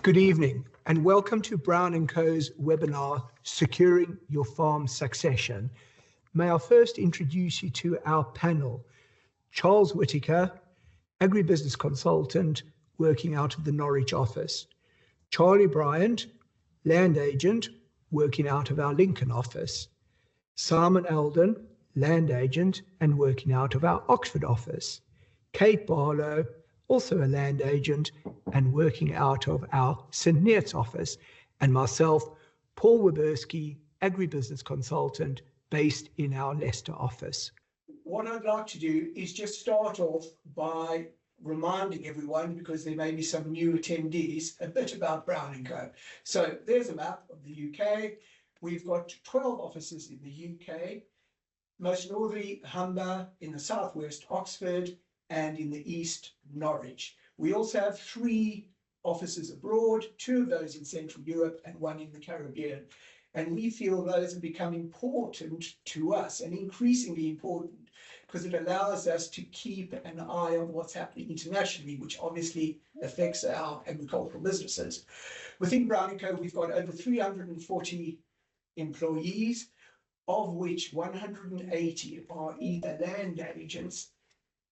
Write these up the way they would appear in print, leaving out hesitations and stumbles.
Good evening and welcome to Brown&Co's webinar, Securing Your Farm Succession. May I first introduce you to our panel. Charles Whittaker, Agri-Business Consultant working out of the Norwich office. Charlie Bryant, Land Agent working out of our Lincoln office. Simon Eldon, Land Agent and working out of our Oxford office. Kate Barlow, also a land agent and working out of our St. Neots office, and myself, Paul Waberski, Agri-Business Consultant based in our Leicester office. What I'd like to do is just start off by reminding everyone, because there may be some new attendees, a bit about Brown&Co. So there's a map of the UK. We've got 12 offices in the UK, most northerly Humber, in the southwest Oxford, and in the east Norwich. We also have 3 offices abroad, 2 of those in Central Europe and 1 in the Caribbean. And we feel those have become important to us and increasingly important because it allows us to keep an eye on what's happening internationally, which obviously affects our agricultural businesses. Within Brown&Co, we've got over 340 employees, of which 180 are either land agents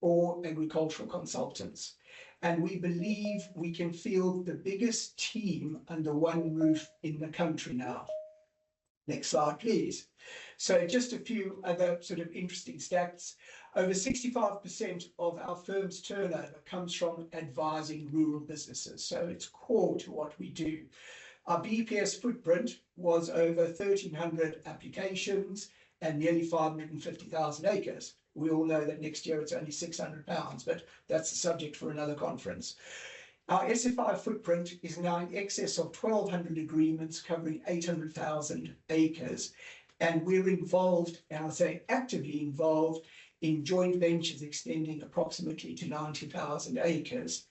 or agricultural consultants. And we believe we can field the biggest team under one roof in the country now. Next slide, please. So just a few other sort of interesting stats. Over 65% of our firm's turnover comes from advising rural businesses. So it's core to what we do. Our BPS footprint was over 1,300 applications and nearly 550,000 acres. We all know that next year it's only £600, but that's the subject for another conference. Our SFI footprint is now in excess of 1,200 agreements covering 800,000 acres. And we're involved, and I'll say actively involved, in joint ventures extending approximately to 90,000 acres.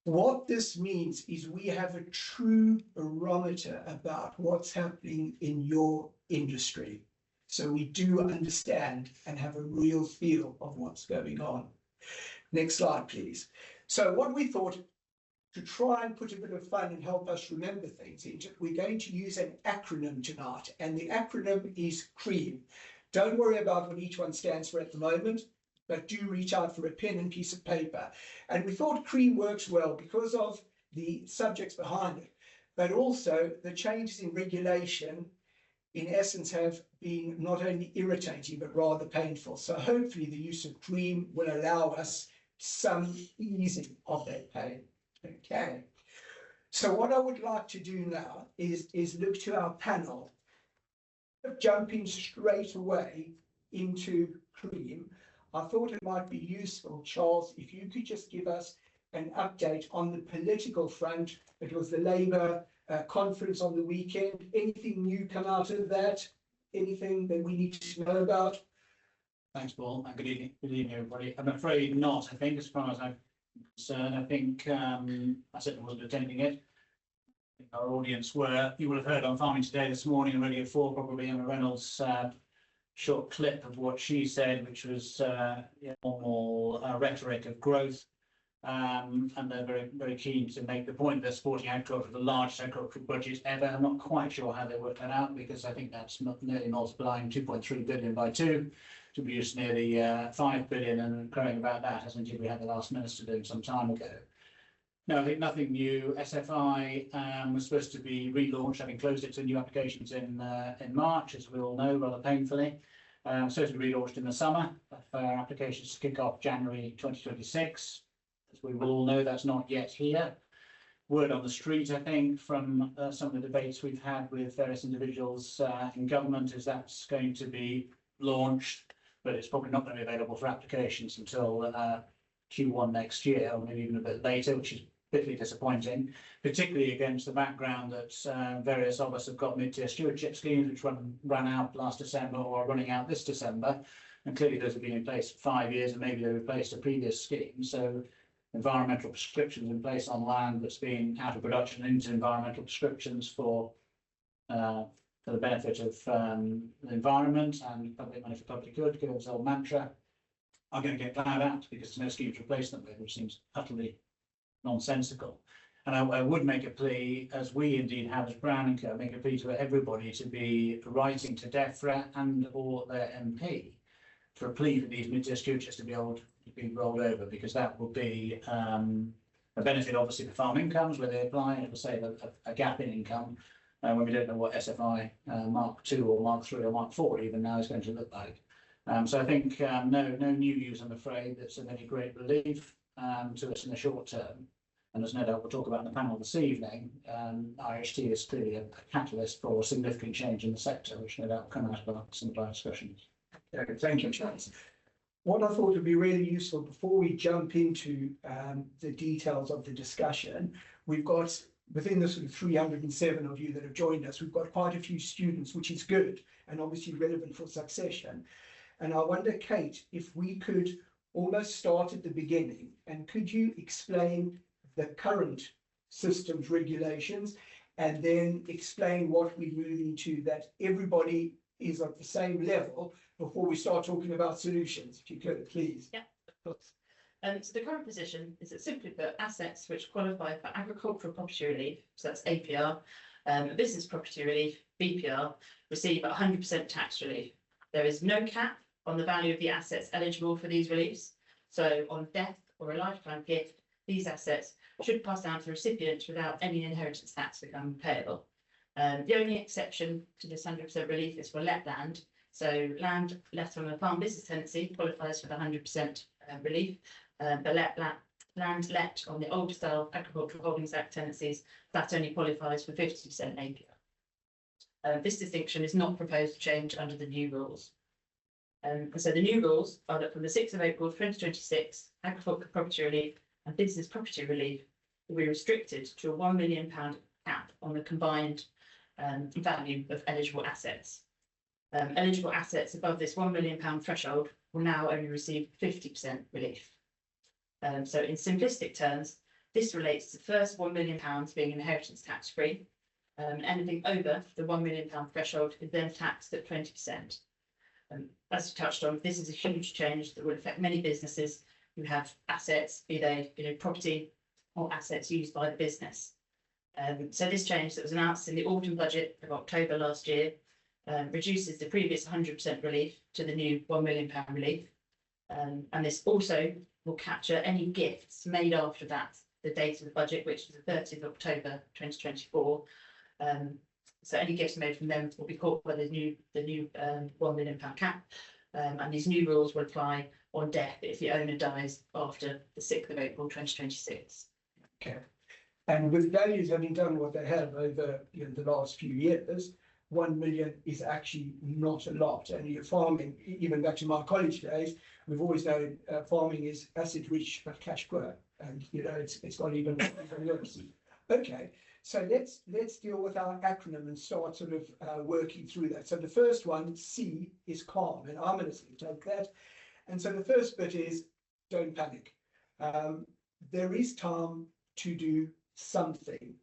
What this means is we have a true barometer about what's happening in your industry. So we do understand and have a real feel of what's going on. Next slide, please. So what we thought, to try and put a bit of fun and help us remember things, we're going to use an acronym tonight, and the acronym is CREAM. Don't worry about what each one stands for at the moment, but do reach out for a pen and piece of paper. And we thought CREAM works well because of the subjects behind it, but also the changes in regulation in essence have been not only irritating but rather painful. So hopefully the use of CREAM will allow us some easing of that pain. Okay. So what I would like to do now is look to our panel, jumping straight away into CREAM. I thought it might be useful, Charles, if you could just give us an update on the political front. It was the Labour conference on the weekend. Anything new come out of that? Anything that we need to know about? Thanks, Paul, and good evening, everybody. I'm afraid not. I think, as far as I'm concerned, I think I certainly wasn't attending it. Our audience were. You will have heard on Farming Today this morning, Radio 4, probably Emma Reynolds' short clip of what she said, which was normal rhetoric of growth. And they're very, very keen to make the point they're supporting agriculture, the largest agricultural budget ever. I'm not quite sure how they worked that out, because I think that's nearly multiplying 2.3 billion by 2 to produce nearly 5 billion and growing about that, as indeed we had the last minister doing some time ago. No, I think nothing new. SFI was supposed to be relaunched, having closed it to new applications in March, as we all know, rather painfully. Supposed to be relaunched in the summer for applications to kick off January 2026. As we will all know, that's not yet here. Word on the street, I think, from some of the debates we've had with various individuals in government is that's going to be launched, but it's probably not going to be available for applications until Q1 next year, or maybe even a bit later, which is bitterly disappointing, particularly against the background that various of us have got mid-tier stewardship schemes which ran out last December or are running out this December, and clearly those have been in place for 5 years and maybe they replaced a previous scheme. So environmental prescriptions in place on land that's been out of production into environmental prescriptions for the benefit of the environment and public money for public good, Gill's old mantra, are going to get plowed out because there's no scheme to replace them with, which seems utterly nonsensical. And I would make a plea, as we indeed have as Brown&Co, make a plea to everybody to be writing to DEFRA and or their MP for a plea for these mid-tier scooters to be rolled over, because that will be a benefit obviously for farm incomes where they apply, and it will save a gap in income when we don't know what SFI Mark II or Mark III or Mark IV even now is going to look like. So I think no new news, I'm afraid, that's of any great relief to us in the short term. And as no doubt we'll talk about in the panel this evening, IHT is clearly a catalyst for significant change in the sector, which no doubt will come out of some of our discussions. Okay, thank you, Charles. What I thought would be really useful before we jump into the details of the discussion, we've got within the sort of 307 of you that have joined us, we've got quite a few students, which is good and obviously relevant for succession. And I wonder, Kate, if we could almost start at the beginning, and could you explain the current systems regulations and then explain what we're moving to, that everybody is at the same level before we start talking about solutions, if you could, please. Yeah, of course. So the current position is that, simply put, assets which qualify for agricultural property relief, so that's APR, business property relief, BPR, receive 100% tax relief. There is no cap on the value of the assets eligible for these reliefs. So on death or a lifetime gift, these assets should pass down to the recipients without any inheritance tax becoming payable. The only exception to this 100% relief is for let land. So land left on a farm business tenancy qualifies for the 100% relief, but land let on the older style Agricultural Holdings Act tenancies, that only qualifies for 50% APR. This distinction is not proposed to change under the new rules. And so the new rules are that from the 6th of April 2026, agricultural property relief and business property relief will be restricted to a £1 million cap on the combined value of eligible assets. Eligible assets above this £1 million threshold will now only receive 50% relief. So in simplistic terms, this relates to the first £1 million being inheritance tax free. Anything over the £1 million threshold is then taxed at 20%. As you touched on, this is a huge change that will affect many businesses who have assets, be they property or assets used by the business. So this change that was announced in the autumn budget of October last year reduces the previous 100% relief to the new £1 million relief. And this also will capture any gifts made after that, the date of the budget, which is the 30th of October 2024. So any gifts made from them will be caught by the new £1 million cap. And these new rules will apply on death if the owner dies after the 6th of April 2026. Okay. And with values having done what they have over the last few years, 1 million is actually not a lot. And you're farming, even back to my college days, we've always known farming is asset rich but cash poor, and it's not even worse. Okay, so let's deal with our acronym and start sort of working through that. So the first one, C, is calm, and I'm going to take that. And so the first bit is don't panic. There is time to do something.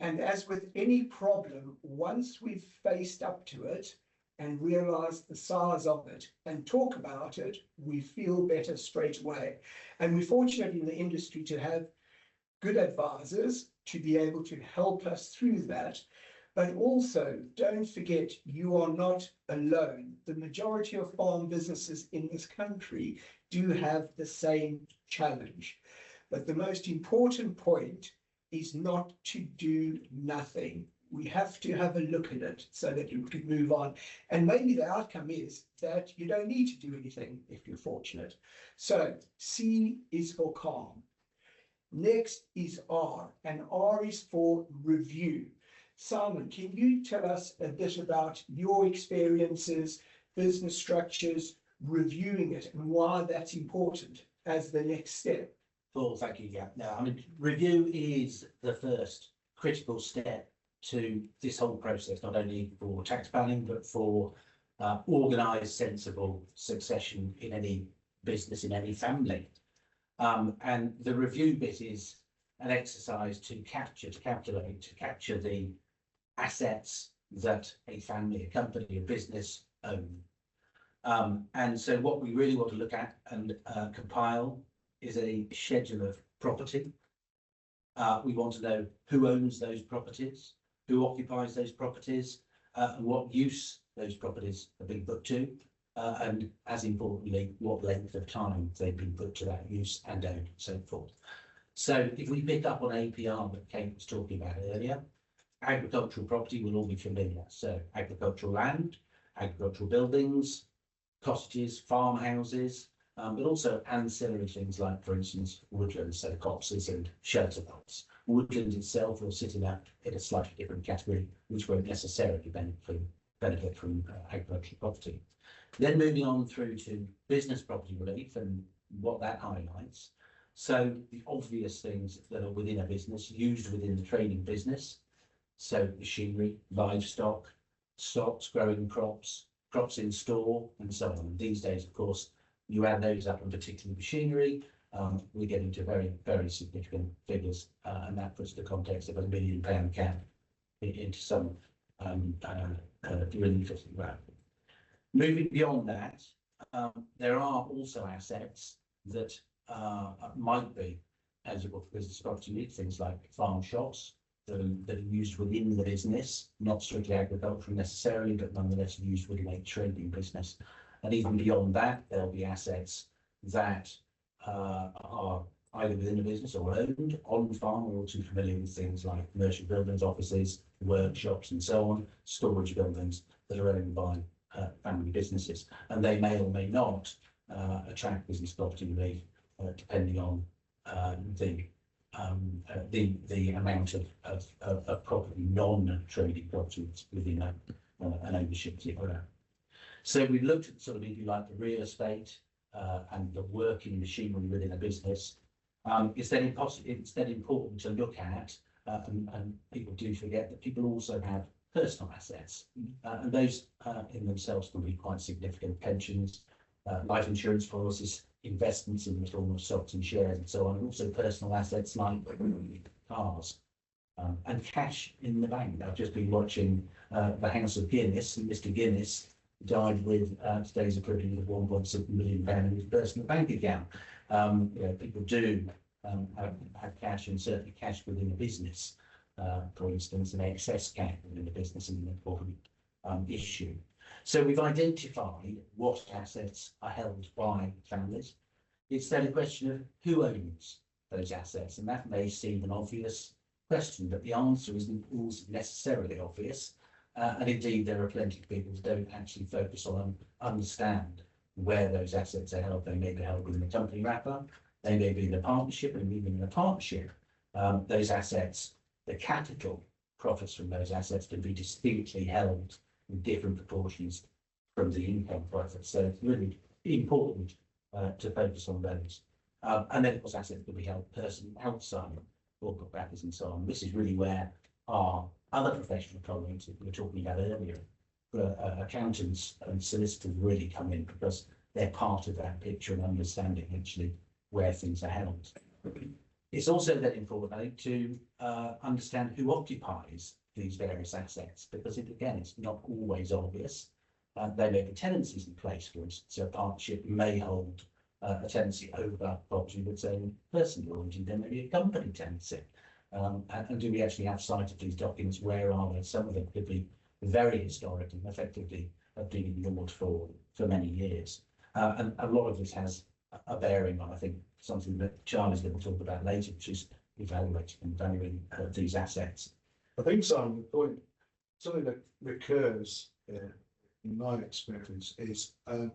And as with any problem, once we've faced up to it and realized the size of it and talk about it, we feel better straight away. And we're fortunate in the industry to have good advisors to be able to help us through that. But also, don't forget, you are not alone. The majority of farm businesses in this country do have the same challenge. But the most important point is not to do nothing. We have to have a look at it so that you can move on. And maybe the outcome is that you don't need to do anything if you're fortunate. So C is for calm. Next is R, and R is for review. Simon, can you tell us a bit about your experiences, business structures, reviewing it, and why that's important as the next step? Paul, thank you. Yeah, no, I mean, review is the first critical step to this whole process, not only for tax planning, but for organised, sensible succession in any business, in any family. And the review bit is an exercise to calculate, to capture the assets that a family, a company, a business own. And so what we really want to look at and compile is a schedule of property. We want to know who owns those properties, who occupies those properties, and what use those properties have been put to, and as importantly, what length of time they've been put to that use and owned, and so forth. So if we pick up on APR that Kate was talking about earlier, agricultural property will all be familiar. So agricultural land, agricultural buildings, cottages, farmhouses, but also ancillary things like, for instance, woodlands, so copses and shelter plots. Woodland itself will sit in a slightly different category, which won't necessarily benefit from agricultural property. Then moving on through to business property relief and what that highlights. So the obvious things that are within a business, used within the trading business. So machinery, livestock, stocks, growing crops, crops in store, and so on. These days, of course, you add those up, and particularly machinery, we get into very, very significant figures, and that puts the context of £1 million cap into some relief as well. Moving beyond that, there are also assets that might be eligible for business property relief, things like farm shops that are used within the business, not strictly agricultural necessarily, but nonetheless used within a trading business. And even beyond that, there'll be assets that are either within a business or owned on farm. We're all too familiar with things like commercial buildings, offices, workshops, and so on, storage buildings that are owned by family businesses, and they may or may not attract business property relief, depending on the amount of property, non-trading property within an ownership. So we've looked at sort of, if you like, the real estate and the working machinery within a business. It's then important to look at, and people do forget that people also have personal assets, and those in themselves can be quite significant: pensions, life insurance policies, investments in the form of stocks and shares, and so on, and also personal assets like cars and cash in the bank. I've just been watching the House of Guinness, and Mr. Guinness died with today's equivalent of £1.6 million in his personal bank account. People do have cash, and certainly cash within a business. For instance, an excess cash within the business is an important issue. So we've identified what assets are held by families. It's then a question of who owns those assets, and that may seem an obvious question, but the answer isn't always necessarily obvious. And indeed, there are plenty of people who don't actually focus on understand where those assets are held. They may be held within a company wrapper, they may be in a partnership, and even in a partnership, those assets, the capital profits from those assets can be distinctly held in different proportions from the income profits. So it's really important to focus on those. And then, of course, assets can be held outside corporate wrappers and so on. This is really where our other professional colleagues that we were talking about earlier, accountants and solicitors, really come in, because they're part of that picture and understanding actually where things are held. It's also then important, I think, to understand who occupies these various assets, because again, it's not always obvious. There may be tenancies in place, for instance. So a partnership may hold a tenancy over property that's owned personally, or indeed there may be a company tenancy. And do we actually have sight of these documents? Where are they? Some of them could be very historic and effectively have been ignored for many years. And a lot of this has a bearing on, I think, something that Charlie's going to talk about later, which is evaluating and valuing these assets. I think, Simon, the point, something that recurs in my experience is the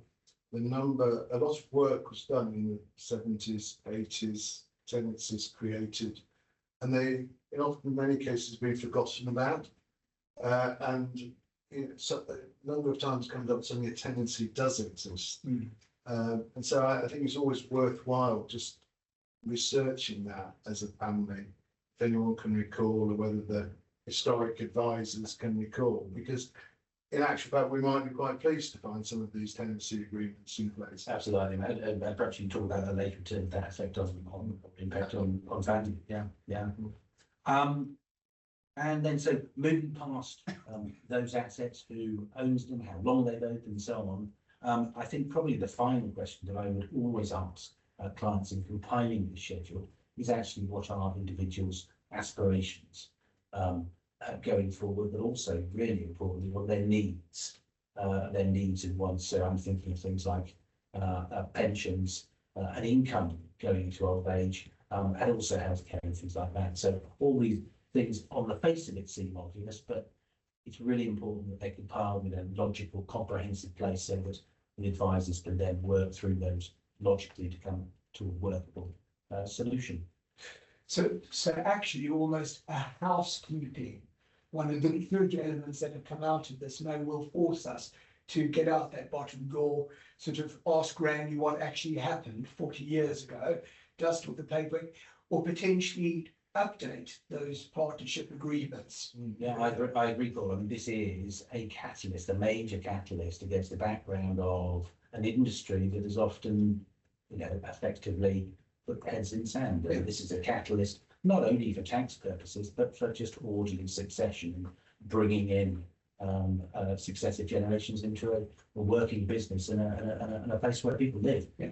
number, a lot of work was done in the 70s, 80s, tenancies created, and they, in often many cases, been forgotten about. And so a number of times comes up something, a tenancy does exist. And so I think it's always worthwhile just researching that as a family, if anyone can recall, or whether the historic advisors can recall, because in actual fact, we might be quite pleased to find some of these tenancy agreements in place. Absolutely, and perhaps you can talk about that later in terms of that effect on impact on value. Yeah. And then, so moving past those assets, who owns them, how long they've owned, and so on. I think probably the final question that I would always ask clients in compiling the schedule is actually what are individuals' aspirations going forward, but also really importantly what their needs and wants. So I'm thinking of things like pensions, and income going into old age, and also healthcare and things like that. So all these things on the face of it seem obvious, but it's really important that they compile in a logical, comprehensive place so that the advisors can then work through those logically to come to a workable solution. So actually almost a housekeeping, one of the good elements that have come out of this now will force us to get out that bottom drawer, sort of ask Randy what actually happened 40 years ago, dust off the paper, or potentially update those partnership agreements. Yeah, I agree, Paul. I mean, this is a catalyst, a major catalyst against the background of an industry that is often, effectively put heads in sand. Yeah. This is a catalyst not only for tax purposes, but for just orderly succession and bringing in successive generations into a working business and a place where people live. Yeah.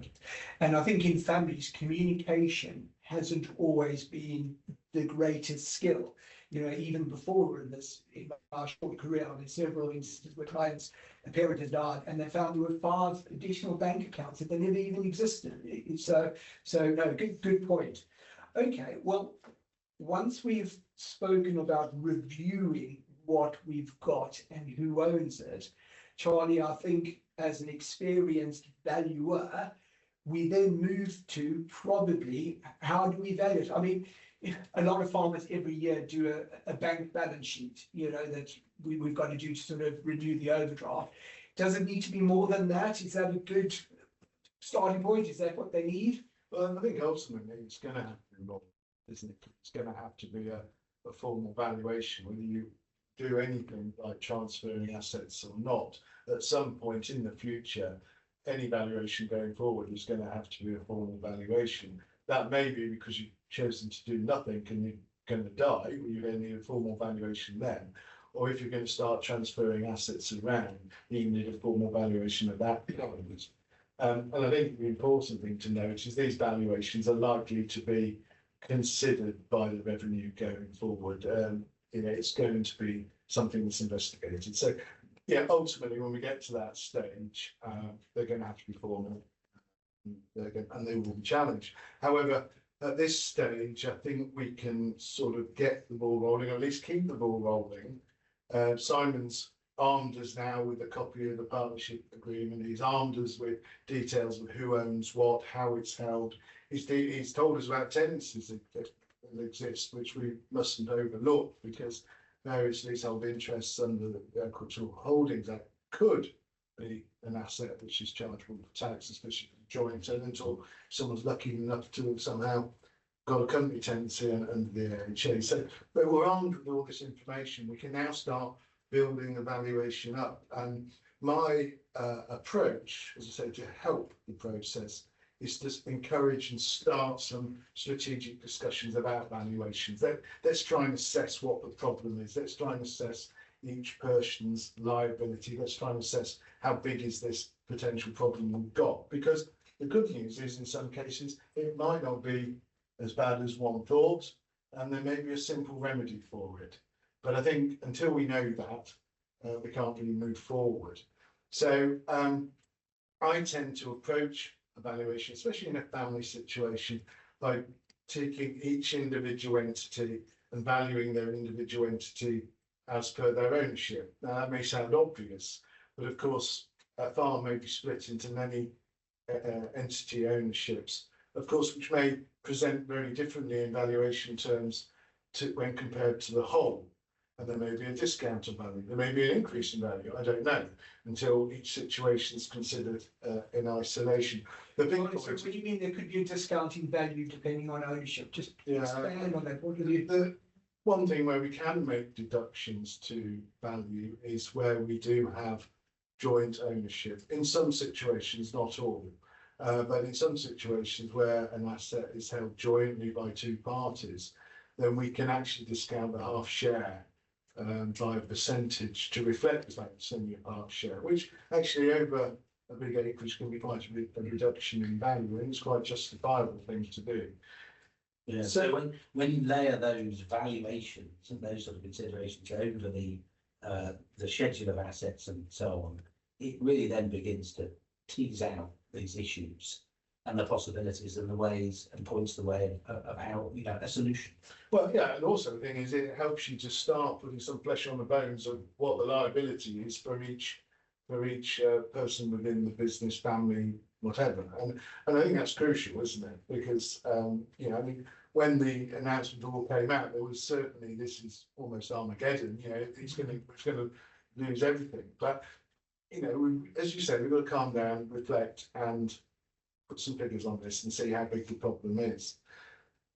And I think in families, communication hasn't always been the greatest skill. Even before in my short career, I mean, several instances where clients, a parent had died and they found there were 5 additional bank accounts that they never even existed. So no, good point. Okay, well, once we've spoken about reviewing what we've got and who owns it, Charlie, I think as an experienced valuer, we then move to probably how do we value it? I mean, a lot of farmers every year do a bank balance sheet, that we've got to do to sort of renew the overdraft. Does it need to be more than that? Is that a good starting point? Is that what they need? Well, I think ultimately it's going to have to be more, isn't it? It's going to have to be a formal valuation, whether you do anything like transferring assets or not. At some point in the future, any valuation going forward is going to have to be a formal valuation. That may be because you've chosen to do nothing and you're going to die, or you're going to need a formal valuation then. Or if you're going to start transferring assets around, you need a formal valuation of that point. And I think the important thing to note is these valuations are likely to be considered by the revenue going forward. It's going to be something that's investigated. So, yeah, ultimately, when we get to that stage, they're going to have to be formal, and they will be challenged. However, at this stage, I think we can sort of get the ball rolling, or at least keep the ball rolling. Simon's armed us now with a copy of the partnership agreement. He's armed us with details of who owns what, how it's held. He's told us about tenancies that exist, which we mustn't overlook, because various leasehold interests under the Agricultural Holdings Act could be an asset which is chargeable for tax, especially for joint tenant, or someone's lucky enough to have somehow got a company tenancy under the AHA. So, but we're armed with all this information. We can now start building the valuation up. And my approach, as I said, to help the process is to encourage and start some strategic discussions about valuations. Let's try and assess what the problem is. Let's try and assess each person's liability. Let's try and assess how big is this potential problem we've got. Because the good news is, in some cases, it might not be as bad as one thought, and there may be a simple remedy for it. But I think until we know that, we can't really move forward. So I tend to approach evaluation, especially in a family situation, by taking each individual entity and valuing their individual entity as per their ownership. Now, that may sound obvious, but of course, a farm may be split into many entity ownerships, of course, which may present very differently in valuation terms when compared to the whole. And there may be a discount of value, there may be an increase in value, I don't know, until each situation is considered in isolation. The big point, so what do you mean there could be a discount in value depending on ownership? Just expand on that. The one thing where we can make deductions to value is where we do have joint ownership. In some situations, not all, but in some situations where an asset is held jointly by 2 parties, then we can actually discount the half share by a percentage to reflect the fact it's only a part share, which actually over a big acreage can be quite a reduction in value, and it's quite a justifiable thing to do. Yeah, So- so when you layer those valuations and those sort of considerations over the schedule of assets and so on, it really then begins to tease out these issues and the possibilities and the ways and points the way of how, you know, a solution. Well, yeah, and also the thing is, it helps you to start putting some flesh on the bones of what the liability is for each person within the business, family, whatever. And I think that's crucial, isn't it? Because you know, I mean, when the announcement all came out, there was certainly, this is almost Armageddon. You know, it's going to lose everything. But you know, as you said, we've got to calm down, reflect, and put some figures on this and see how big the problem is.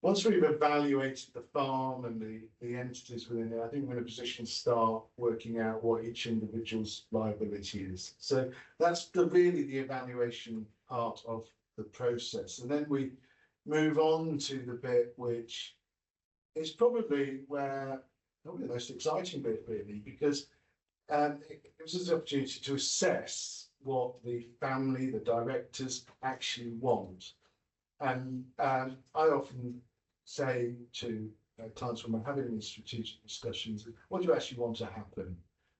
Once we've evaluated the farm and the entities within it, I think we're in a position to start working out what each individual's liability is. So that's really the evaluation part of the process. And then we move on to the bit which is probably the most exciting bit, really, because it gives us the opportunity to assess what the family, the directors actually want. And I often say to clients when we're having these strategic discussions, what do you actually want to happen?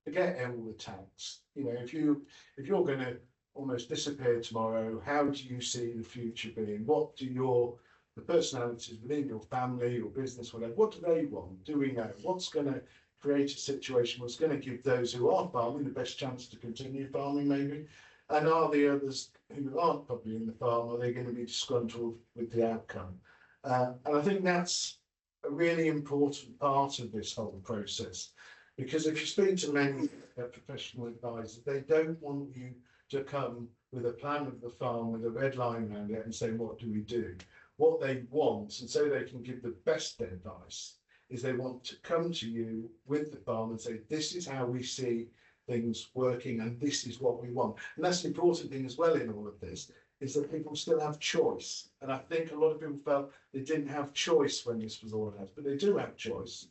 Forget all the tax. You know, if you're going to almost disappear tomorrow, how do you see the future being? What do the personalities within your family, your business, whatever, what do they want? Do we know what's going to create a situation what's going to give those who are farming the best chance to continue farming, maybe? And are the others who aren't probably in the farm, are they going to be disgruntled with the outcome? And I think that's a really important part of this whole process, because if you speak to many professional advisors, they don't want you to come with a plan of the farm with a red line around it and say, what do we do? What they want, and so they can give the best advice, is they want to come to you with the farm and say, this is how we see things working and this is what we want. And that's the important thing as well in all of this, is that people still have choice. And I think a lot of people felt they didn't have choice when this was all announced, but they do have choice.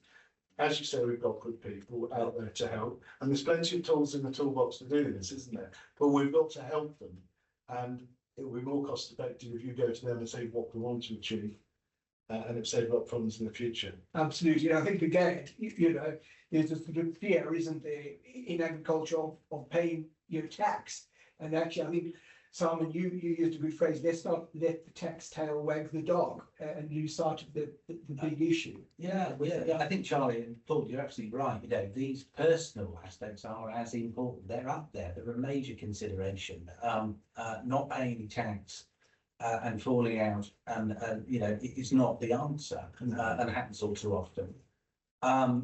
As you say, we've got good people out there to help, and there's plenty of tools in the toolbox to do this, isn't there? But we've got to help them, and it will be more cost effective if you go to them and say what we want to achieve, and it saves a lot of problems in the future. Absolutely. I think again, you know, there's a sort of fear, isn't there, in agriculture of paying tax. And actually, I think, Simon, you used a good phrase, let's not let the tax tail wag the dog, and you started the big issue. Yeah, I think, Charlie and Paul, you're absolutely right. You know, these personal aspects are as important. They're up there. They're a major consideration. Not paying any tax and falling out, and you know, it's not the answer, and happens all too often.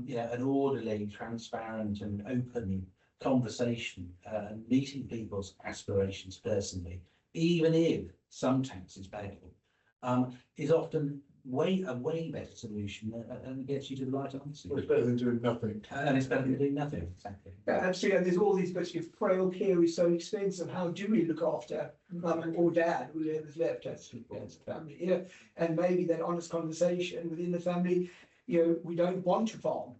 You know, an orderly, transparent, and open conversation, meeting people's aspirations personally, even if some tax is payable, is often a way better solution, and gets you to the right answer. Well, it's better than doing nothing. And it's better than doing nothing, exactly. Yeah, absolutely. And there's all these bits of frail care is so expensive. How do we look after mum or dad, whoever's left as a family? You know, and maybe that honest conversation within the family, you know, we don't want to farm.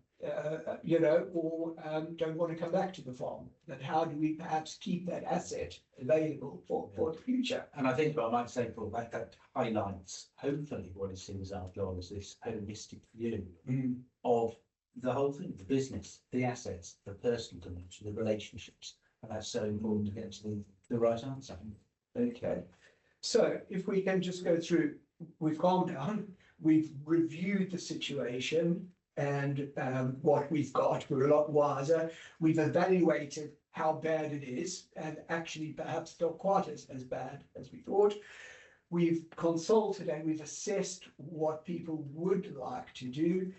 You know, or don't want to come back to the farm. But how do we perhaps keep that asset available for the future? And I think what I might say, Paul, that highlights hopefully what it seems after all is this holistic view of the whole thing, the business, the assets, the personal dimension, the relationships. And that's so important to get to the right answer. Okay. So if we can just go through, we've calmed down, we've reviewed the situation, and what we've got, we're a lot wiser. We've evaluated how bad it is, and actually perhaps not quite as bad as we thought. We've consulted and we've assessed what people would like to do.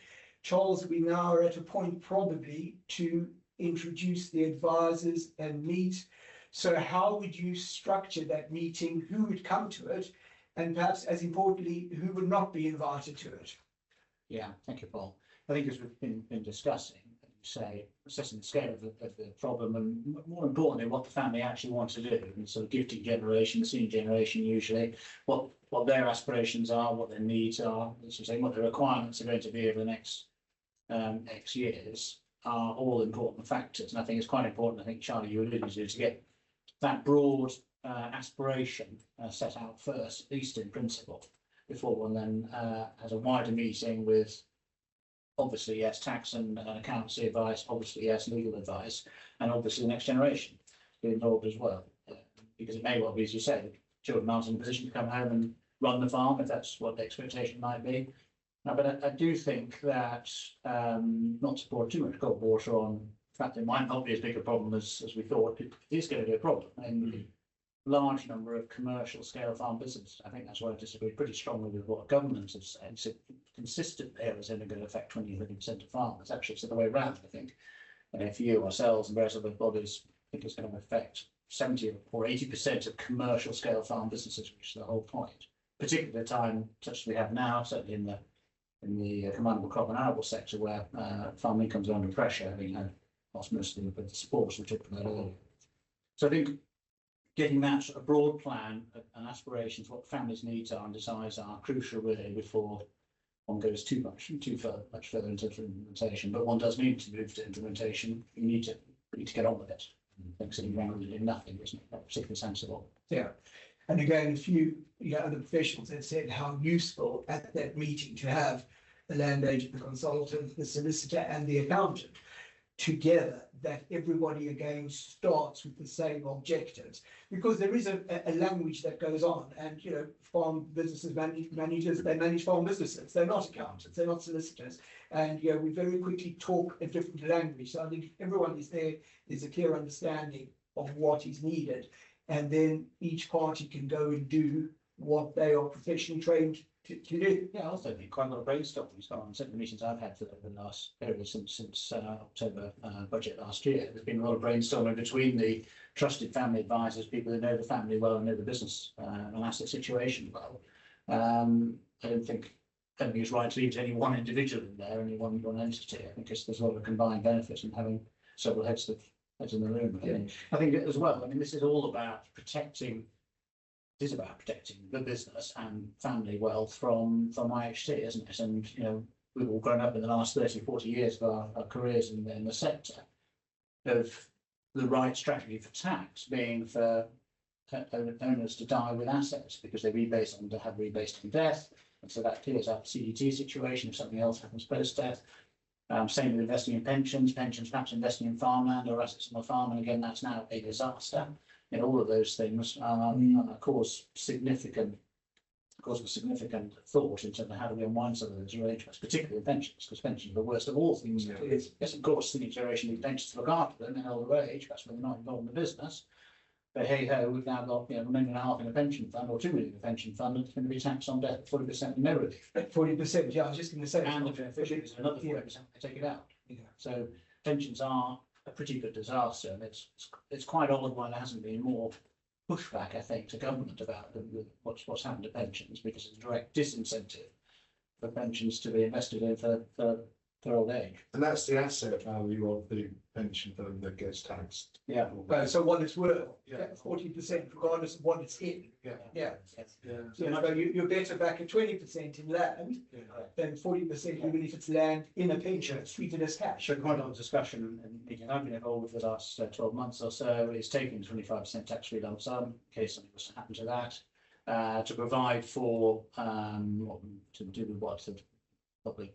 Charles, we now are at a point probably to introduce the advisors and meet. So how would you structure that meeting? Who would come to it? And perhaps as importantly, who would not be invited to it? Yeah, thank you, Paul. I think as we've been discussing, as you say, assessing the scale of the problem, and more importantly, what the family actually want to do, and sort of gifting generation, the senior generation usually, what their aspirations are, what their needs are, as you say, what the requirements are going to be over the next X years, are all important factors. And I think it's quite important, I think, Charlie, you alluded to get that broad aspiration set out first, at least in principle. before one then has a wider meeting with, obviously, yes, tax and accountancy advice, obviously, yes, legal advice, and obviously the next generation to be involved as well. Because it may well be, as you say, children aren't in a position to come home and run the farm, if that's what the expectation might be. But I do think that, not to pour too much cold water on the fact that it might not be as big a problem as we thought, it is going to be a problem. And large number of commercial scale farm businesses. I think that's why I disagree pretty strongly with what governments have said. So consistent there is only going to affect 20-30% of farmers. Actually, it's the other way around, I think. And if you, ourselves, and various other bodies think it's going to affect 70 or 80% of commercial scale farm businesses, which is the whole point. Particularly at a time such as we have now, certainly in the commandable crop and arable sector, where farm incomes are under pressure, having lost most of the supports we talked about earlier. So I think getting that sort of broad plan and aspirations, what families' needs are and desires are, crucial really before one goes much further into implementation. But one does need to move to implementation. You need to get on with it. Things that you want to do nothing isn't particularly sensible. Yeah. And again, if you other professionals have said how useful at that meeting to have the land agent, the consultant, the solicitor, and the accountant together, that everybody again starts with the same objectives, because there is a language that goes on, and farm businesses managers, they manage farm businesses, they're not accountants, they're not solicitors, and we very quickly talk a different language. So I think everyone is there's a clear understanding of what is needed, and then each party can go and do what they are professionally trained to do. Yeah, I also think quite a lot of brainstorming on certain meetings I've had for the last period since October budget last year. There's been a lot of brainstorming between the trusted family advisors, people who know the family well and know the business and asset situation well. I don't think it's right to leave any one individual in there, any one entity. I think there's a lot of combined benefits in having several heads in the room. Yeah. I think as well, I mean, this is all about protecting. It is about protecting the business and family wealth from IHT, isn't it? And we've all grown up in the last 30, 40 years of our careers in the sector of the right strategy for tax being for owners to die with assets because they have rebased on death, and so that clears up the CDT situation if something else happens post death. Same with investing in pensions perhaps investing in farmland or assets on the farm, and again that's now a disaster. All of those things cause significant thought in terms of how do we unwind some of those arrangements, particularly pensions, because pensions are the worst of all things. Yes, of course, the new generation need pensions to look after them in older age. That's when they're not involved in the business. But hey ho, we've now got $1.5 million in a pension fund or $2 million in a pension fund, and it's going to be taxed on death at 40% no relief. 40%, yeah, I was just going to say. And the beneficiaries are another 40%, they take it out. Yeah. So pensions are a pretty good disaster, and it's quite odd why there hasn't been more pushback, I think, to government about what's happened to pensions, because it's a direct disincentive for pensions to be invested in for old age. And that's the asset value of the pension fund that gets taxed. Yeah. So what it's worth, Yeah. 40%, regardless of what it's in. Yeah. Yeah. Yeah. So you're better back at 20% in land than 40% even if it's land in a pension, it's treated as cash. So quite a lot of discussion and meetings I've been involved with the last 12 months or so is taking 25% tax-free lump sum in case something was to happen to that, to provide for to do with what the public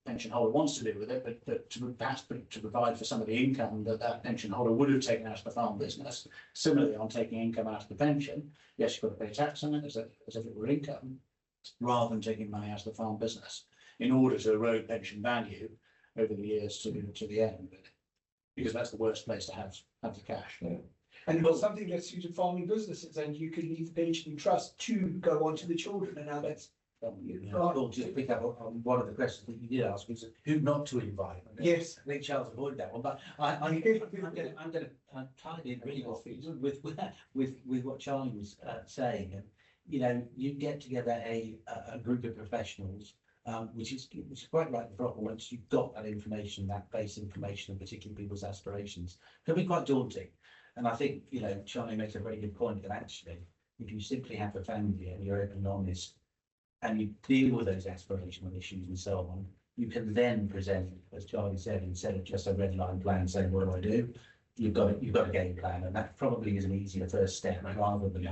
pension holder wants to do with it, but to provide for some of the income that pension holder would have taken out of the farm business. Similarly, on taking income out of the pension, yes, you've got to pay tax on it as if it were income, rather than taking money out of the farm business in order to erode pension value over the years to the end, because that's the worst place to have the cash. Yeah. And it was something that suited farming businesses, and you could leave the pension in trust to go on to the children, and now that's Well, just pick up on one of the questions that you did ask, was who not to invite. Yes. I think Charles avoided that one, but I'm going to tie in really with what Charlie was saying. And you get together a group of professionals, which is quite right. The problem once you've got that information, that base information, and particularly people's aspirations, can be quite daunting. And I think Charlie makes a very good point that actually, if you simply have a family and you're open and honest, and you deal with those aspirational issues and so on, you can then present, as Charlie said, instead of just a red line plan saying, what do I do? You've got a game plan, and that probably is an easier first step rather than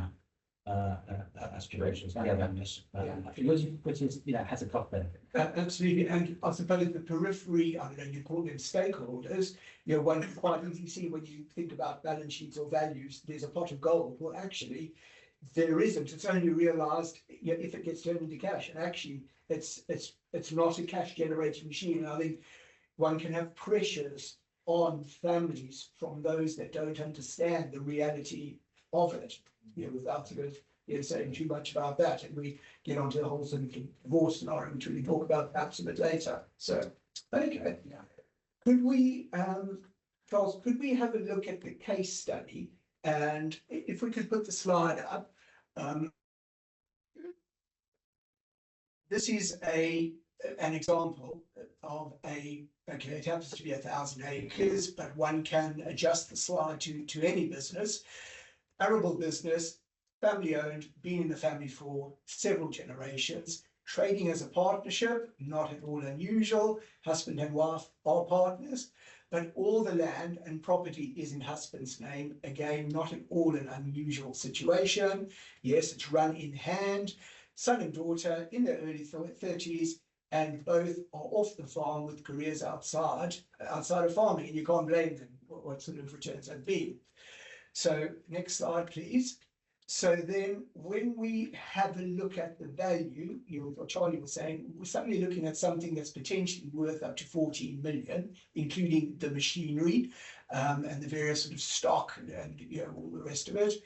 aspirations, which is, has a cost benefit. Absolutely, and I suppose the periphery, I don't know, you call them stakeholders, one can quite easily see when you think about balance sheets or values, there's a pot of gold. Well, actually, there isn't. It's only realised if it gets turned into cash, and actually, it's not a cash generating machine. And I think one can have pressures on families from those that don't understand the reality of it, without sort of saying too much about that, and we get onto the whole sort of divorce scenario, which we talk about perhaps a bit later. So, okay, could we, Charles, could we have a look at the case study, and if we could put the slide up. This is an example of okay, it happens to be 1,000 acres, but one can adjust the slide to any business. Arable business, family owned, been in the family for several generations, trading as a partnership, not at all unusual. Husband and wife are partners, but all the land and property is in husband's name. Again, not at all an unusual situation. Yes, it's run in hand. Son and daughter in their early 30s, and both are off the farm with careers outside of farming, and you can't blame them what sort of returns have been. So next slide, please. So then when we have a look at the value, what Charlie was saying, we're suddenly looking at something that's potentially worth up to 14 million, including the machinery and the various sort of stock and all the rest of it.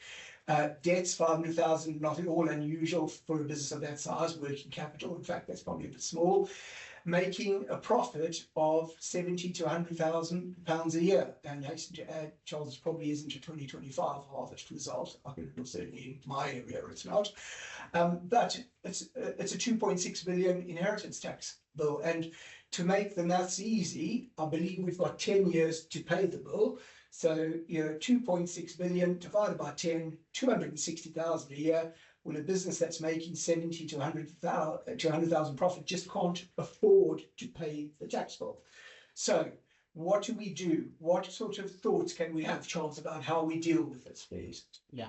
Debts, 500,000, not at all unusual for a business of that size. Working capital, in fact, that's probably a bit small. Making a profit of 70 to 100,000 pounds a year. And hasten to add, Charles, probably isn't a 2025 harvest result. I can certainly in my area it's not. But it's a 2.6 billion inheritance tax bill. And to make the maths easy, I believe we've got 10 years to pay the bill. So 2.6 billion divided by 10, 260,000 a year. Well, a business that's making 70 to 100,000 profit just can't afford to pay the tax bill. So what do we do? What sort of thoughts can we have, Charles, about how we deal with this, please? Yeah,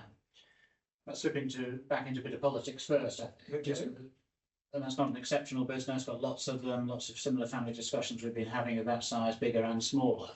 let's slip back into a bit of politics first. And that's not an exceptional business, but lots of similar family discussions we've been having of that size, bigger and smaller.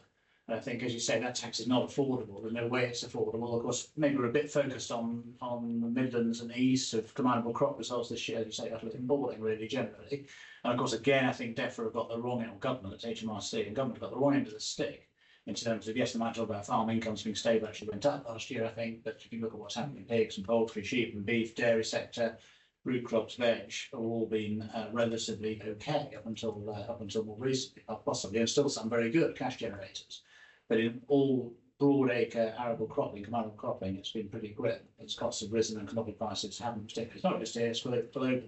I think, as you say, that tax is not affordable. There's no way it's affordable. Of course, maybe we're a bit focused on the Midlands and the East of commandable crop results this year, as you say, utterly appalling, really, generally. And of course, again, I think DEFRA have got the wrong end, or government, it's HMRC, and government have got the wrong end of the stick in terms of, yes, they might talk about farm incomes being stable, actually went up last year, I think, but if you look at what's happening in pigs and poultry, sheep and beef, dairy sector, root crops, veg, have all been relatively okay up until more recently, possibly, and still some very good cash generators. But in all broad acre arable cropping, commandable cropping, it's been pretty grim. Its costs have risen and commodity prices haven't particularly. It's not just here, it's globally.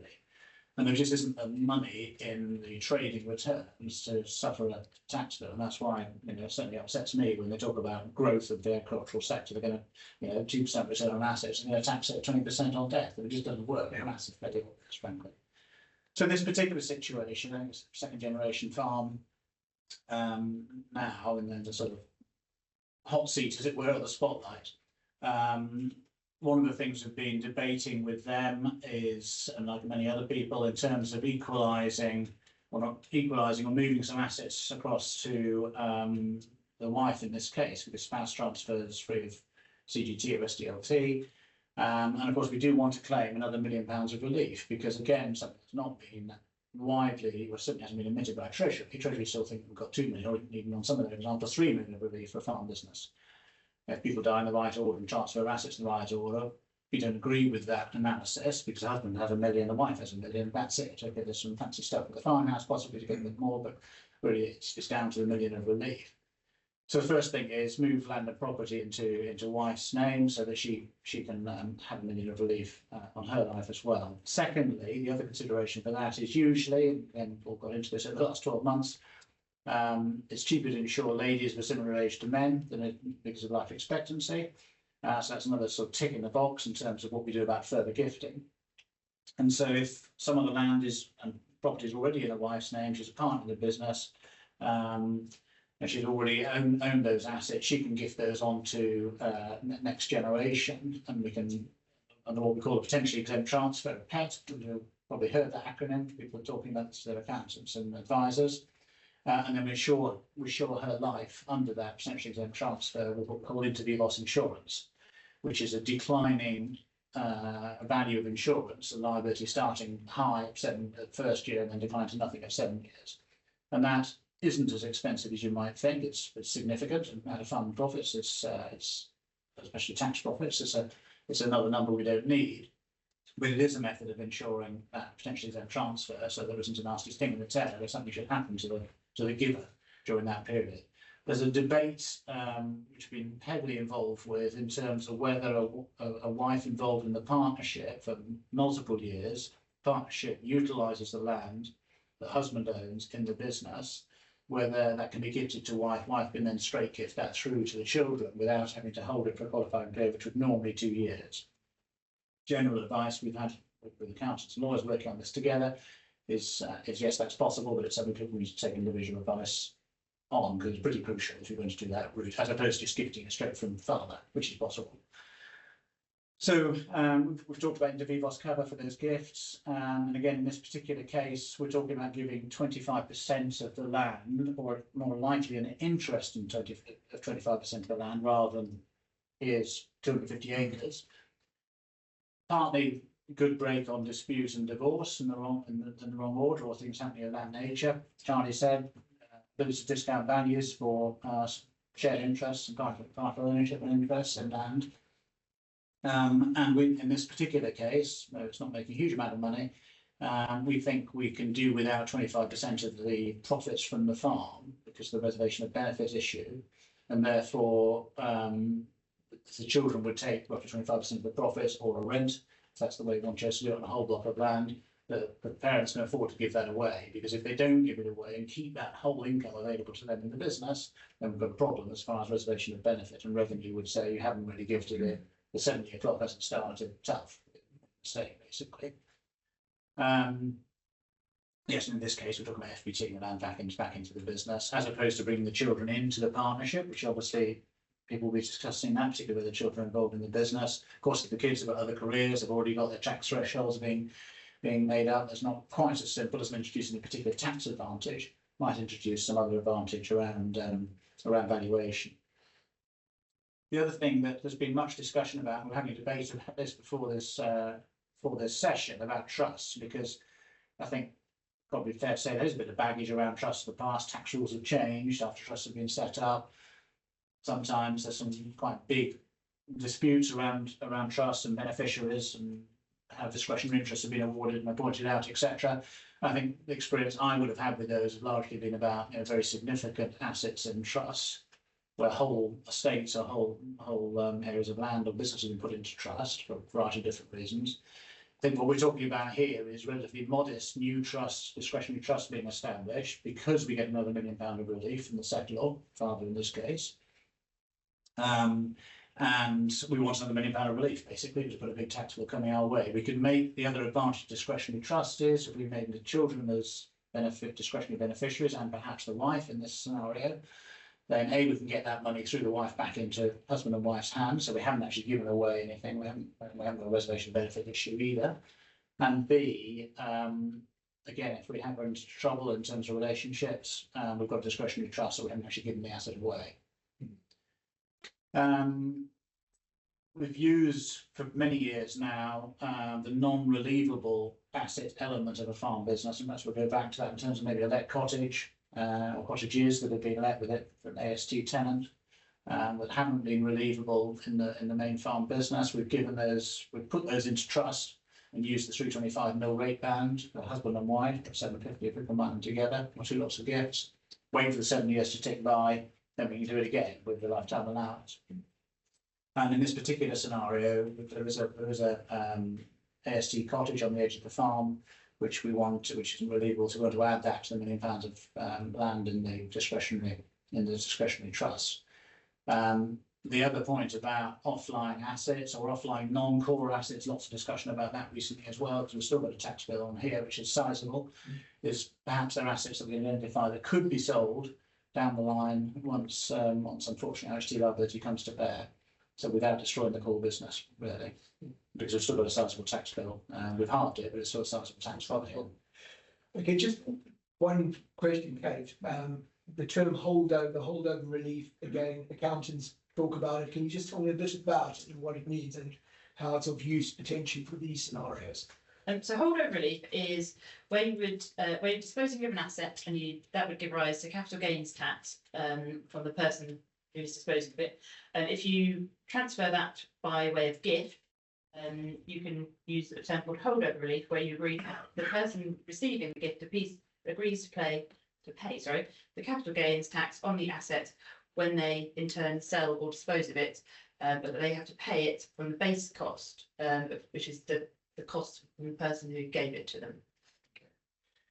And there just isn't the money in the trading returns to suffer a tax bill. And that's why it certainly upsets me when they talk about growth of the agricultural sector. They're going to 2% return on assets and they're tax it 20% on debt. It just doesn't work. A massive failure, frankly. So in this particular situation, I think it's a second generation farm now, and then the sort of hot seat, as it were, at the spotlight. One of the things we've been debating with them is, and like many other people, in terms of equalising, or not equalising, or moving some assets across to the wife in this case, because spouse transfers free of CGT or SDLT. And of course, we do want to claim another £1 million of relief, because again, something that's not been widely, or certainly hasn't been admitted by Treasury. Treasury still think we've got 2 million, or even on some of those examples, 3 million of relief for a farm business. If people die in the right order and transfer assets in the right order, we don't agree with that analysis, because the husband has £1 million, the wife has £1 million, that's it. Okay, there's some fancy stuff with the farmhouse, possibly to get a bit more, but really it's down to the £1 million of relief. So the first thing is move land and property into wife's name so that she can have £1 million of relief on her life as well. Secondly, the other consideration for that is usually, and we've got into this over the last 12 months, it's cheaper to insure ladies of a similar age to men because of life expectancy. So that's another sort of tick in the box in terms of what we do about further gifting. And so if some of the land and property is already in a wife's name, she's a partner in the business, and she's already owned those assets, she can gift those on to next generation, and we can under what we call a potentially exempt transfer of PET. You've probably heard that acronym. People are talking about this to their accountants and advisors. And then we insure her life under that potentially exempt transfer with what we call inter vivos insurance, which is a declining value of insurance, a liability starting high at first year and then decline to nothing at 7 years. And that isn't as expensive as you might think. It's significant, and out of fund profits, it's especially tax profits. It's another number we don't need, but it is a method of ensuring that potentially exempt transfer, so there isn't a nasty sting in the tail if something should happen to the giver during that period. There's a debate which I've been heavily involved with in terms of whether a wife involved in the partnership for multiple years, partnership utilises the land that husband owns in the business, whether that can be gifted to wife. Wife can then straight gift that through to the children without having to hold it for a qualifying period, which would normally 2 years. General advice we've had with accountants and lawyers working on this together is yes, that's possible, but it's something people need to take individual advice on, because it's pretty crucial if you're going to do that route, as opposed to just gifting it straight from the father, which is possible. So we've talked about inter vivos cover for those gifts, and again in this particular case we're talking about giving 25% of the land, or more likely an interest in 25% of the land, rather than here's 250 acres. Partly good break on dispute and divorce in the wrong order, or things happening of that nature. Charlie said ability to discount values for shared interests and partial ownership and interests in land. And we, in this particular case, though it's not making a huge amount of money, we think we can do without 25% of the profits from the farm, because of the reservation of benefit issue, and therefore the children would take roughly 25% of the profits, or a rent, if that's the way one chose to do it on a whole block of land. The parents can afford to give that away, because if they don't give it away and keep that whole income available to them in the business, then we've got a problem as far as reservation of benefit, and revenue would say you haven't really gifted it. The 7-year clock hasn't started. Tough mistake, basically. Yes, in this case we're talking about FBT and the land back into the business, as opposed to bringing the children into the partnership, which obviously people will be discussing that, particularly with the children involved in the business. Of course, if the kids have got other careers, they've already got their tax thresholds being made up. It's not quite as simple as introducing a particular tax advantage. Might introduce some other advantage around valuation. The other thing that there's been much discussion about, and we're having a debate about this before this session, about trusts, because I think probably fair to say there's a bit of baggage around trusts in the past. Tax rules have changed after trusts have been set up. Sometimes there's some quite big disputes around trusts and beneficiaries, and how discretionary interests have been awarded and appointed out, etc. I think the experience I would have had with those have largely been about very significant assets in trusts, where whole estates or whole areas of land or business have been put into trust for a variety of different reasons. I think what we're talking about here is relatively modest new trusts, discretionary trusts being established, because we get another £1 million of relief from the settlor, father in this case. And we want another £1 million of relief, basically, to put a big tax bill coming our way. We could make the other advantage of discretionary trust is if we made the children as discretionary beneficiaries, and perhaps the wife in this scenario, then A, we can get that money through the wife back into husband and wife's hands, so we haven't actually given away anything. We haven't got a reservation benefit issue either. And B, again, if we have run into trouble in terms of relationships, we've got a discretionary trust, so we haven't actually given the asset away. We've used for many years now the non-relievable asset element of a farm business, and perhaps we'll go back to that in terms of maybe a let cottage or cottages that have been let with it for an AST tenant that haven't been relievable in the main farm business. We've put those into trust and used the 325 mil rate band for husband and wife, 750 if we combine them together, or 2 lots of gifts. Wait for the 7 years to tick by, then we can do it again with the lifetime allowance. And in this particular scenario, there is a AST cottage on the edge of the farm, which is relievable, so we want to add that to the £1 million of land in the discretionary trust. The other point about offline assets or offline non-core assets, lots of discussion about that recently as well, because we've still got a tax bill on here which is sizable, is perhaps there are assets that we identify that could be sold down the line once unfortunately HT liability comes to bear. So without destroying the core business, really, because we've still got a sizable tax bill, and we've halved it, but it's still a sizable tax bill. Okay, just one question, Kate. The term holdover relief, again, accountants talk about it. Can you just tell me a bit about it and what it means and how it's of use potentially for these scenarios? So holdover relief is where you would where you're disposing of an asset and that would give rise to capital gains tax from the person who's disposing of it. And if you transfer that by way of gift, you can use a term called holdover relief, where you agree the person receiving the gift agrees to pay the capital gains tax on the asset when they in turn sell or dispose of it, but they have to pay it from the base cost, which is the cost from the person who gave it to them.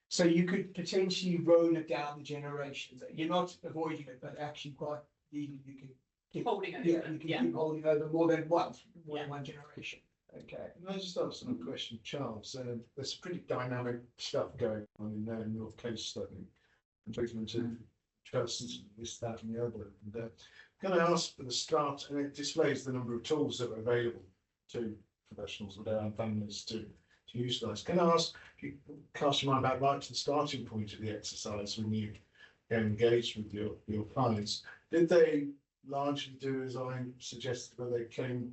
So you could potentially roll it down the generations. You're not avoiding it, but actually quite legally you can keep Holding over. you can keep holding over more than one generation. Okay. Can I just ask a question, Charles? There's pretty dynamic stuff going on in your case study, movement of trusts, this, that, and the other. And can I ask for the start? And it displays the number of tools that are available to professionals and their families to utilise. Can I ask if you cast your mind back right to the starting point of the exercise when you engaged with your clients? Did they largely do as I suggested, where they came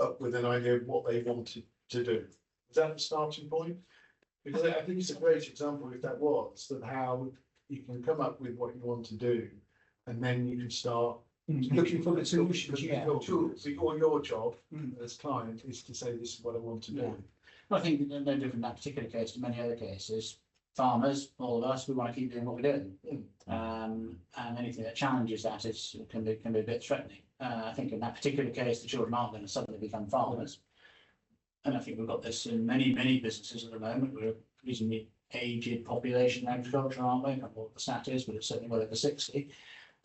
up with an idea of what they wanted to do? Was that the starting point? Because I think it's a great example, if that was, that how you can come up with what you want to do, and then you can start Looking for the solutions, tools. Or your job as client is to say, this is what I want to do. Yeah. Well, I think they're no different in that particular case to many other cases. Farmers, all of us, we want to keep doing what we're doing, and anything that challenges that can be a bit threatening. I think in that particular case, the children aren't going to suddenly become farmers, and I think we've got this in many businesses at the moment. We're a reasonably aged population in agriculture, aren't we? I don't know what the stat is, but it's certainly well over 60.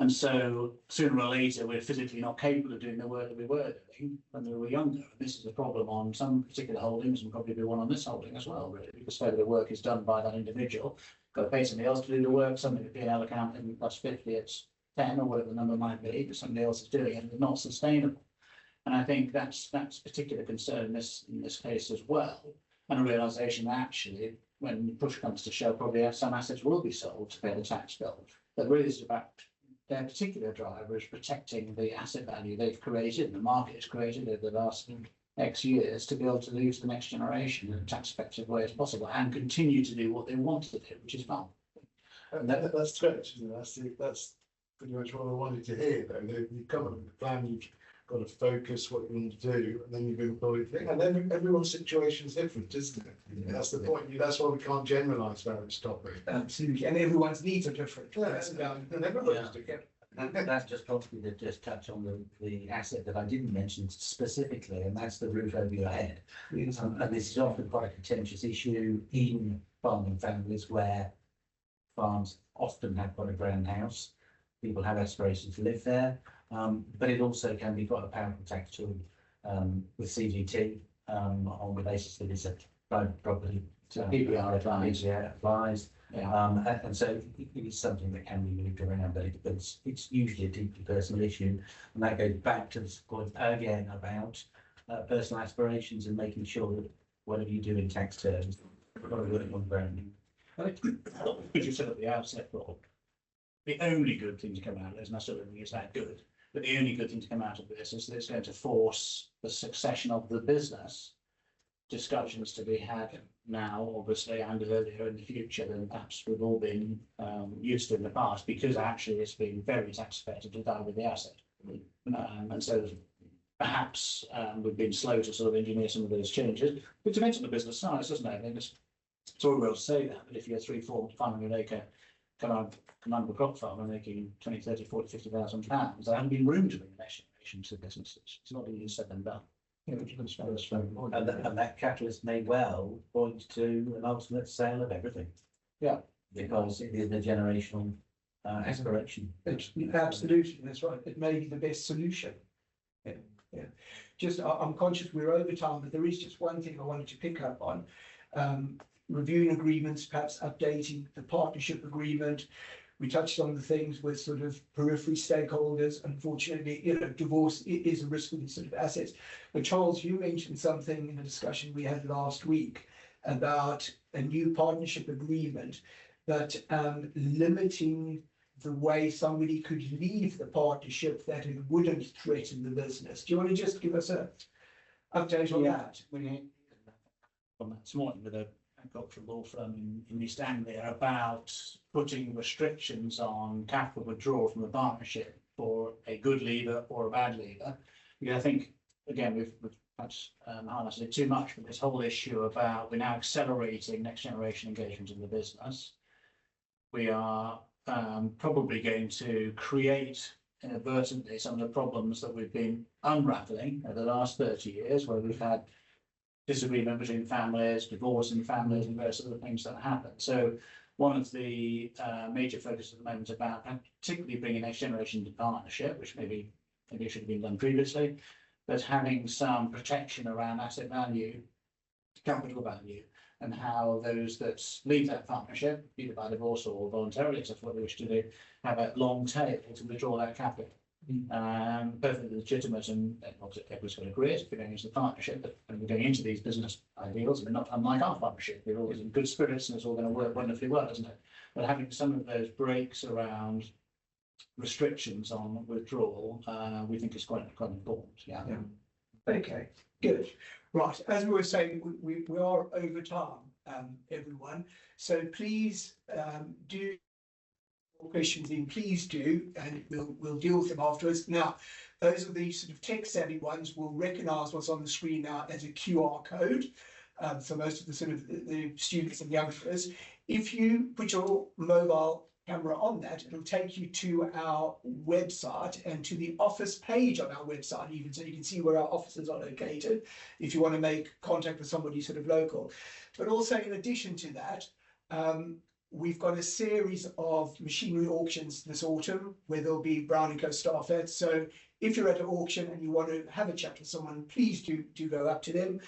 And so sooner or later, we're physically not capable of doing the work that we were doing when we were younger. And this is a problem on some particular holdings, and probably be one on this holding as well, really, because so the work is done by that individual. Got to pay somebody else to do the work. Somebody at P&L account and plus 50, it's 10 or whatever the number might be, but somebody else is doing it, and it's not sustainable. And I think that's particular concern in this case as well, and a realisation that actually, when push comes to shove, probably some assets will be sold to pay the tax bill. But really, it's about their particular driver is protecting the asset value they've created, the market has created over the last X years, to be able to leave to the next generation in a tax effective way as possible and continue to do what they want to do, which is fun. And that's great, isn't it? That's pretty much what I wanted to hear, though. You come up with a plan, you've got to focus what you want to do, and then you've employed things. And then everyone's situation is different, isn't it? Yeah, that's the point. That's why we can't generalise about this topic. Absolutely, and everyone's needs are different. And everybody's different. That's just probably to just touch on the asset that I didn't mention specifically, and that's the roof over your head. Yes. And this is often quite a contentious issue in farming families, where farms often have got a grand house. People have aspirations to live there, but it also can be quite a powerful tax tool with CGT on the basis that it's a private property. So PPR advised. Yeah, advised. Yeah. And so it is something that can be moved around, but it's usually a deeply personal issue, and that goes back to this point again about personal aspirations and making sure that whatever you do in tax terms, you've got to work on ground. As you said at the outset, Rob, the only good thing to come out of this, and I still don't think it's that good, but the only good thing to come out of this is that it's going to force the succession of the business discussions to be had now, obviously, and earlier in the future than perhaps we've all been used to in the past, because actually it's been very tax effective to die with the asset. And so perhaps we've been slow to sort of engineer some of those changes, which depends on the business size, doesn't it? I mean, it's all well to say that, but if you're 3, 4, 500 acre command of a crop farmer making 20, 30, 40, 50,000 pounds, there hasn't been room to bring the next generation to businesses. It's not easy said than done. And that catalyst may well point to an ultimate sale of everything. Yeah. Because it is the generational aspiration. Absolutely, that's right. It may be the best solution. Yeah. Just, I'm conscious we're over time, but there is just one thing I wanted to pick up on. Reviewing agreements, perhaps updating the partnership agreement. We touched on the things with sort of periphery stakeholders. Unfortunately, you know, divorce is a risk with these sort of assets. But Charles, you mentioned something in a discussion we had last week about a new partnership agreement that limiting the way somebody could leave the partnership that it wouldn't threaten the business. Do you want to just give us a update on that? We on that this morning with a agricultural law firm in East Anglia about putting restrictions on capital withdrawal from the partnership for a good leaver or a bad leaver. Yeah, I think again we've perhaps highlighted it too much, but this whole issue about we're now accelerating next generation engagement in the business. We are probably going to create inadvertently some of the problems that we've been unraveling over the last 30 years, where we've had disagreement between families, divorce in families, and various other things that happen. So one of the major focuses at the moment is about particularly bringing next generation into partnership, which maybe should have been done previously, but having some protection around asset value, capital value, and how those that leave that partnership, either by divorce or voluntarily, if that's what they wish to do, have a long tail to withdraw that capital. Perfectly legitimate, and obviously everyone's going to agree if we're going into the partnership, but when we're going into these business ideals, we're not unlike our partnership. We're always in good spirits and it's all going to work wonderfully well, isn't it? But having some of those breaks around restrictions on withdrawal, we think is quite important. Yeah. Okay, good. Right, as we were saying, we are over time, everyone. So please do questions in, please do, and we'll deal with them afterwards. Now, those are the sort of tech savvy ones will recognise what's on the screen now as a QR code. So most of the sort of the students and youngsters, if you put your mobile camera on that, it'll take you to our website and to the office page on our website, even so you can see where our offices are located if you want to make contact with somebody sort of local. But also in addition to that, we've got a series of machinery auctions this autumn where there'll be Brown&Co staff at. So if you're at an auction and you want to have a chat with someone, please do go up to them.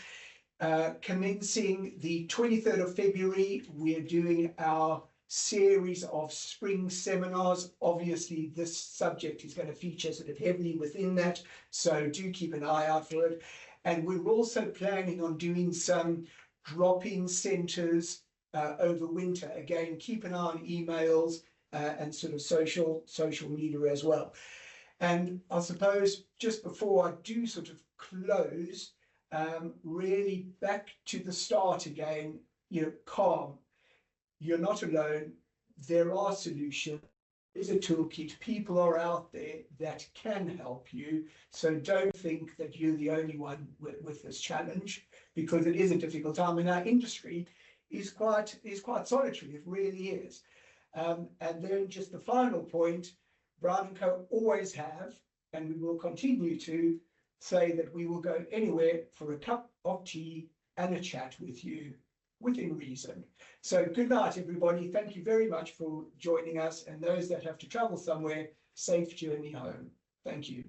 Commencing the 23rd of February, we're doing our series of spring seminars. Obviously, this subject is going to feature sort of heavily within that, so do keep an eye out for it. And we're also planning on doing some drop-in centres over winter. Again, keep an eye on emails and sort of social media as well. And I suppose just before I do sort of close, really back to the start again, you know, calm. You're not alone. There are solutions. There's a toolkit. People are out there that can help you. So don't think that you're the only one with this challenge, because it is a difficult time, and our industry is quite solitary. It really is. And then just the final point, Brown&Co always have, and we will continue to say that we will go anywhere for a cup of tea and a chat with you within reason. So good night, everybody. Thank you very much for joining us, and those that have to travel somewhere, safe journey home. Thank you.